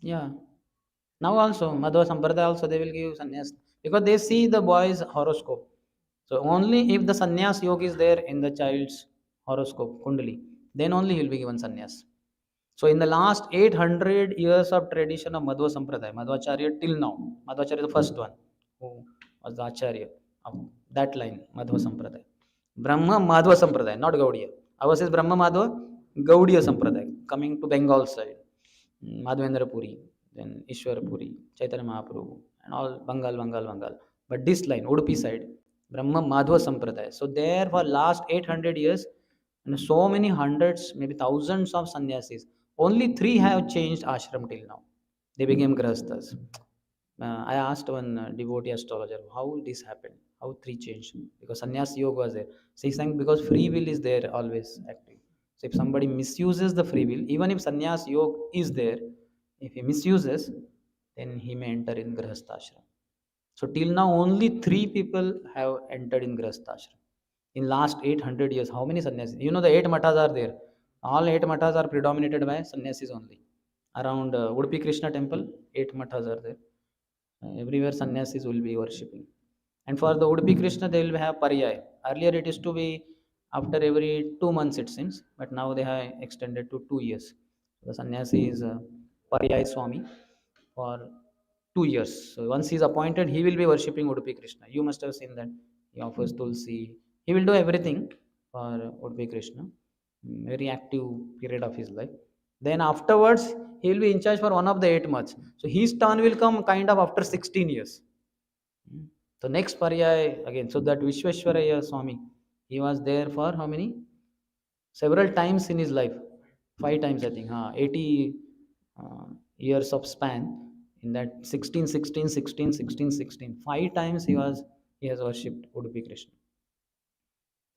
Yeah. Now also, Madhva Sampradaya also they will give sannyas because they see the boy's horoscope. So only if the sannyas yoga is there in the child's horoscope, Kundali, then only he will be given sannyas. So in the last 800 years of tradition of Madhva Sampradaya, Madhvacharya till now, Madhvacharya is the first one who was the Acharya of that line, Madhva Sampradaya. Brahma Madhva Sampradaya, not Gaudiya. Ours is Brahma Madhva Gaudiya Sampradaya, coming to Bengal side. Madhvendra Puri, then Ishwar Puri, Chaitanya Mahaprabhu, and all Bengal. But this line, Udupi side, Brahma Madhva Sampradaya. So there for last 800 years, and so many hundreds, maybe thousands of sannyasis, only three have changed ashram till now. They became grahasthas. I asked one devotee astrologer how this happened, how three changed, because sannyas yoga was there. So he's saying because free will is there always active. So if somebody misuses the free will, even if sannyas yoga is there, if he misuses, then he may enter in grahastha ashram. So till now, only three people have entered in grahastha ashram. In last 800 years, how many sannyasis? You know the eight matas are there. All eight matas are predominated by sannyasis only. Around Udupi Krishna temple, eight matas are there. Everywhere sannyasis will be worshipping. And for the Udupi Krishna, they will have paryay. Earlier it used to be after every 2 months it seems, but now they have extended to 2 years. The sannyasi is paryay Swami for 2 years. So once he is appointed, he will be worshipping Udupi Krishna. You must have seen that. He offers tulsi. He will do everything for Udupi Krishna. Very active period of his life. Then afterwards, he will be in charge for one of the 8 months. So his turn will come kind of after 16 years. Hmm. So next Paryay again. So that Vishweshwaraya Swami, he was there for how many? Several times in his life. 5 times I think. 80 years of span. In that 16, 16, 16, 16, 16. 5 times he has worshipped Udupi Krishna.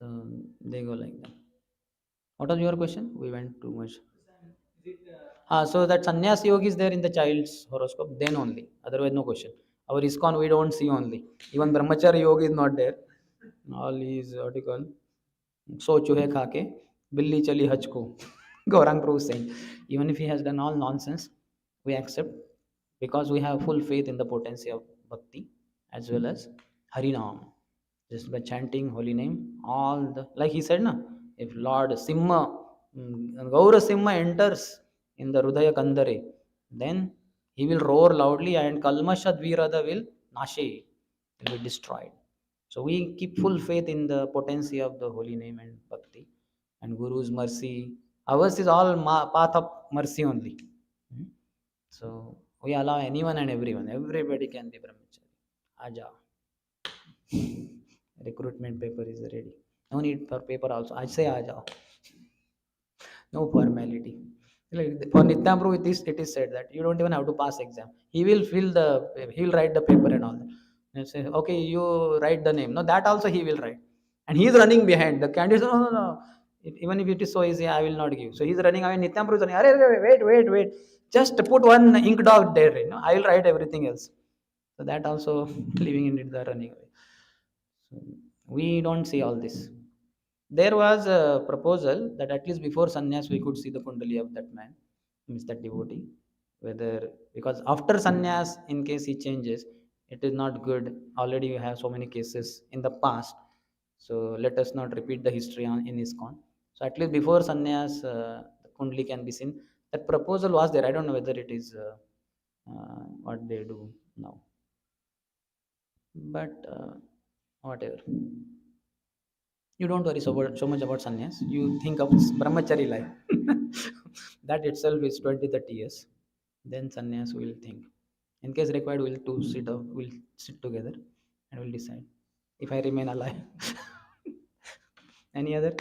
So they go like that. What was your question? We went too much. So that sannyas yoga is there in the child's horoscope, then only. Otherwise, no question. Our ISKCON we don't see only. Even brahmacharya yoga is not there. All is what you call so chuhe khake, billi chali hachko. Gaurang Prabhu is saying, even if he has done all nonsense, we accept because we have full faith in the potency of bhakti as well as Harinam. Just by chanting holy name, all the like he said, na, if Lord Simha, Gaura Simha enters in the Rudaya Kandare, then he will roar loudly and Kalmasha Dvirada will nashe, will be destroyed. So we keep full faith in the potency of the holy name and bhakti and Guru's mercy. Ours is all path of mercy only. Hmm. So we allow anyone and everyone. Everybody can be brahmachari. Aja. Recruitment paper is ready. No need for paper also. I say aja. No formality. Like for Nityambru, it is said that you don't even have to pass exam. He will write the paper and all that. And say, okay, you write the name. No, that also he will write. And he is running behind. The candidate, no, no, no. Even if it is so easy, I will not give. So he is running away. Nityambru is running. Wait. Just put one ink dot there. I will write everything else. So that also living in it, the running away. So we don't see all this. There was a proposal that at least before sannyas we could see the kundali of that man, means that devotee. Whether because after sannyas, in case he changes, it is not good. Already we have so many cases in the past, so let us not repeat the history in ISKCON. So at least before sannyas, the kundali can be seen. That proposal was there. I don't know whether it is what they do now, but whatever. You don't worry so much about sannyas. You think of brahmachari life. That itself is 20 30 years. Then sannyas will think. In case required, we'll sit together and we'll decide if I remain alive. Any other?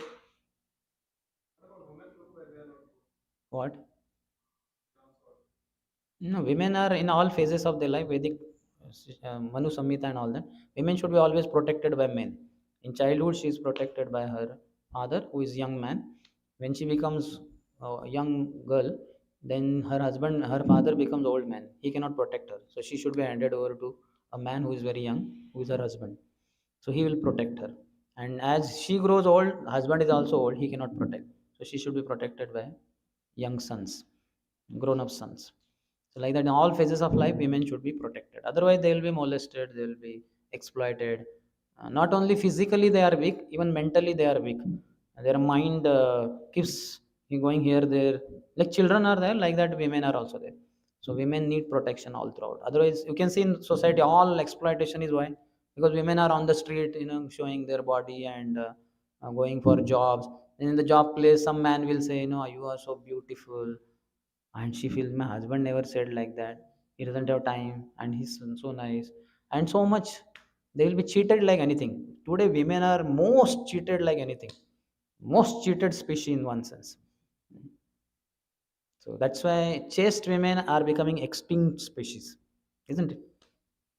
What? No, women are in all phases of their life, Vedic, Manu Samhita and all that. Women should be always protected by men. In childhood, she is protected by her father, who is young man. When she becomes a young girl, then her father becomes old man. He cannot protect her. So she should be handed over to a man who is very young, who is her husband. So he will protect her. And as she grows old, husband is also old. He cannot protect. So she should be protected by young sons, grown up sons. So like that, in all phases of life, women should be protected. Otherwise, they will be molested, they will be exploited. Not only physically they are weak, even mentally they are weak. Their mind keeps going here, there. Like children are there, like that, women are also there. So women need protection all throughout. Otherwise, you can see in society, all exploitation is why? Because women are on the street, showing their body and going for jobs. And in the job place, some man will say, you are so beautiful, and she feels my husband never said like that, he doesn't have time and he's so nice and so much. They will be cheated like anything. Today women are most cheated like anything, most cheated species in one sense. So that's why chaste women are becoming extinct species, isn't it?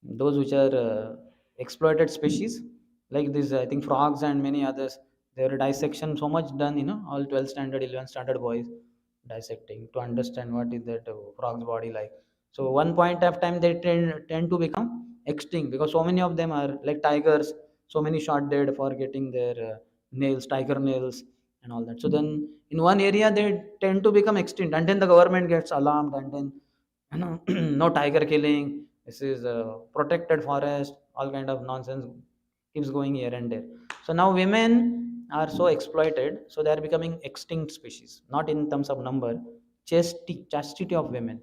Those which are exploited species, like this, I think frogs and many others, their dissection so much done, all 12th standard, 11th standard boys dissecting to understand what is that frog's body like. So one point of time they tend to become extinct because so many of them are like tigers, so many shot dead for getting their nails, tiger nails and all that. So then in one area they tend to become extinct, and then the government gets alarmed, and then no tiger killing, this is a protected forest, all kind of nonsense keeps going here and there. So now women are so exploited, so they are becoming extinct species, not in terms of number. Chastity of women,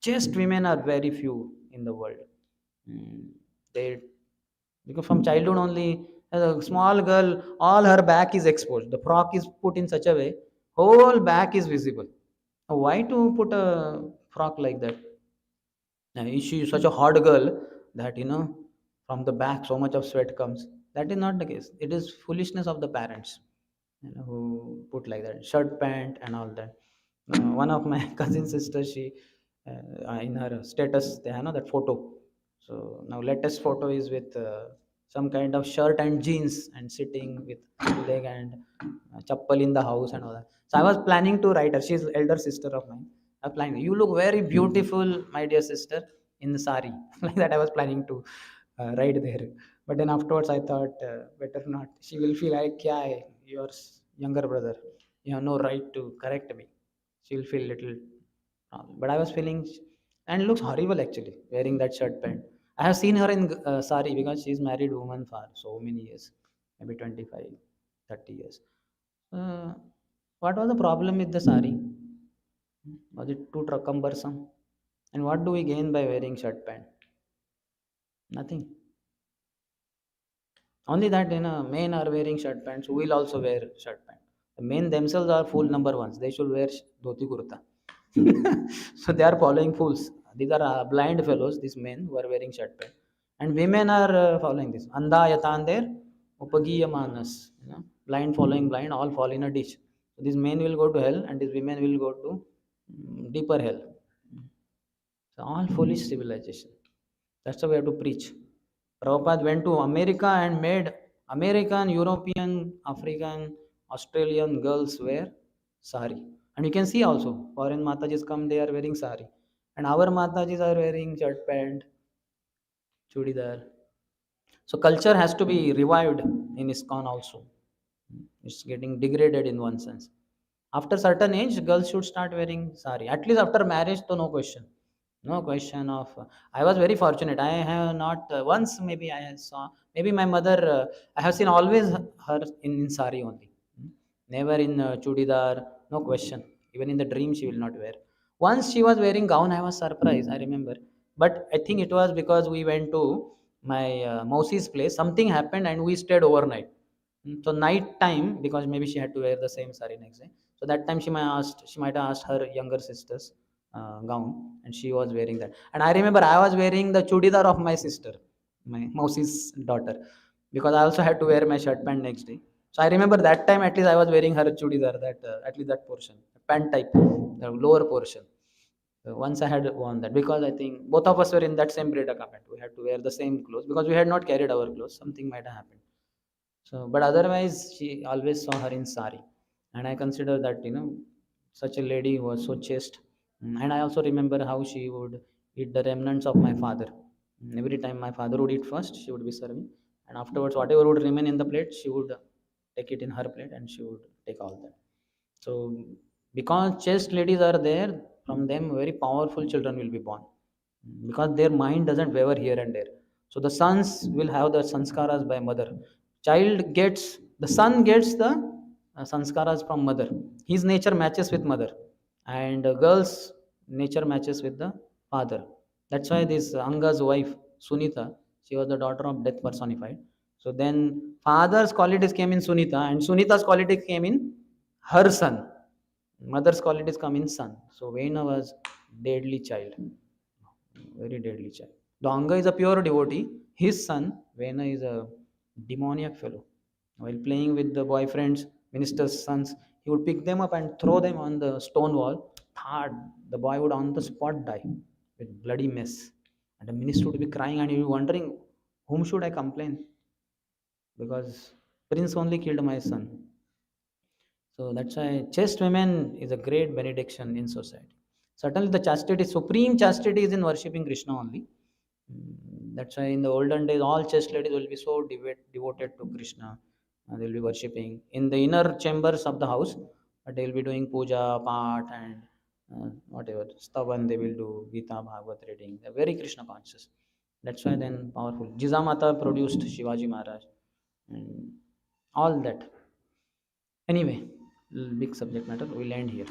chaste women are very few in the world. Mm, they, because from childhood only, as a small girl, all her back is exposed, the frock is put in such a way, whole back is visible. Why to put a frock like that? She is such a hard girl that from the back so much of sweat comes. That is not the case. It is foolishness of the parents, who put like that shirt, pant, and all that. One of my cousin sister, she in her status they have that photo. So now latest photo is with some kind of shirt and jeans and sitting with leg and chappal in the house and all that. So I was planning to write her. She's elder sister of mine. I was planning. You look very beautiful, my dear sister, in the sari. Like that, I was planning to write there. But then afterwards, I thought better not. She will feel like, yeah, your younger brother. You have no right to correct me. She will feel little problem. But I was feeling, and it looks horrible actually, wearing that shirt pant. I have seen her in sari because she's married woman for so many years, maybe 25, 30 years. Uh, what was the problem with the sari? Was it too cumbersome? And what do we gain by wearing shirt pant? Nothing. Only that men are wearing shirt pants. We will also wear shirt pant. The men themselves are fool number ones. They should wear dhoti kurta. So they are following fools. These are blind fellows. These men who are wearing shirt pant, and women are following this. Anda yatandir upagiya manas. Blind following blind, all fall in a ditch. So these men will go to hell, and these women will go to deeper hell. So all foolish civilization. That's the way to preach. Prabhupada went to America and made American, European, African, Australian girls wear sari. And you can see also, foreign Matajis come, they are wearing sari. And our Matajis are wearing shirt pant, chudidar. So culture has to be revived in ISKCON also. It's getting degraded in one sense. After certain age, girls should start wearing sari. At least after marriage, to no question. No question of. I was very fortunate. I have not once. Maybe I saw. Maybe my mother. I have seen always her in sari only. Never in chudidar. No question. Even in the dream, she will not wear. Once she was wearing gown. I was surprised. I remember. But I think it was because we went to my Mausi's place. Something happened and we stayed overnight. So night time, because maybe she had to wear the same sari next day. So that time she might have asked her younger sister's gown, and she was wearing that. And I remember I was wearing the chudidar of my sister, my Mausi's daughter, because I also had to wear my shirt pant next day. So I remember that time at least I was wearing her chudidar, that at least that portion, pant type, the lower portion. Once I had worn that, because I think both of us were in that same predicament. We had to wear the same clothes because we had not carried our clothes. Something might have happened. So, but otherwise, she always saw her in sari, and I consider that, such a lady who was so chaste. And I also remember how she would eat the remnants of my father. Every time my father would eat first, she would be serving, and afterwards, whatever would remain in the plate, she would take it in her plate, and she would take all that. So, because chaste ladies are there, from them very powerful children will be born, because their mind doesn't waver here and there. So the sons will have the sanskaras by mother. The son gets the sanskaras from mother. His nature matches with mother, and girl's nature matches with the father. That's why this Anga's wife Sunita, she was the daughter of death personified. So then father's qualities came in Sunita, and Sunita's qualities came in her son. Mother's qualities come in son. So Vena was deadly child, very deadly child. Donga is a pure devotee. His son, Vena, is a demoniac fellow. While playing with the boyfriend's minister's sons, he would pick them up and throw them on the stone wall. Third, the boy would on the spot die with bloody mess. And the minister would be crying and he would be wondering, whom should I complain? Because Prince only killed my son. So that's why chaste women is a great benediction in society. Certainly, the chastity, supreme chastity, is in worshipping Krishna only. That's why in the olden days, all chaste ladies will be so devoted to Krishna. They will be worshipping in the inner chambers of the house, but they will be doing puja, part, and whatever stavan they will do, Gita, Bhagavad reading. They're very Krishna conscious. That's why then powerful. Jizamata produced Shivaji Maharaj, and all that. Anyway, big subject matter. We'll end here.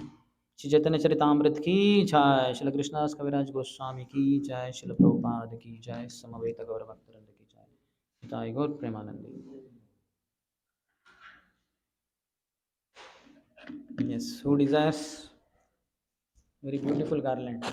Shri Chaitanya Charitamrita की जय, श्री कृष्णदास कविराज गोस्वामी की जय, श्री प्रभुपाद की जय, समवेत गौर भक्तवृंद की जय, निताय गौर Premanandi. Yes, who desires very beautiful garland?